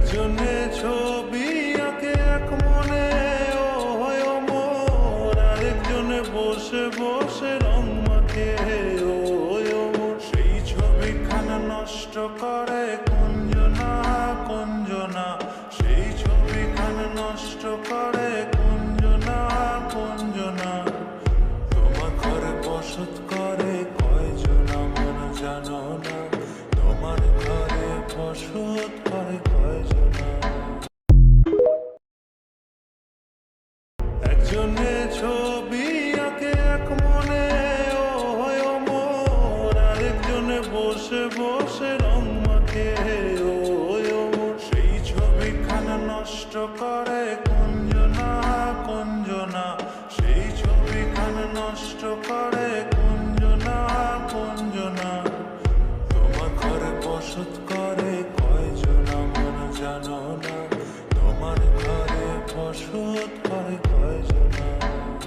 একজনে ছবি আঁকে এক মনে, ও হয় মোর, আরেকজনে বসে বসে রং মাখে, ও হয় মোর। সেই ছবিখানা নষ্ট করে কুঞ্জনা, কুঞ্জনা, সেই ছবিখানা নষ্ট করে কুঞ্জনা, কুঞ্জনা। তোমার ঘরে বসত করে কয়জন মন জানো না, তোমার ঘরে বসত করে কয়জন। একজনে ছবি আঁকে এক মনে, ও হয় মোর, আরেকজনে বসে বসে রং মাখে, ও হয় মোর। সেই ছবিখানা নষ্ট করে কুঞ্জনা, কুঞ্জনা, সেই ছবিখানা নষ্ট করে কুঞ্জনা, কুঞ্জনা। তোমার ঘরে বসত করে কয়জন মন জানো না, তোমার ঘরে বসত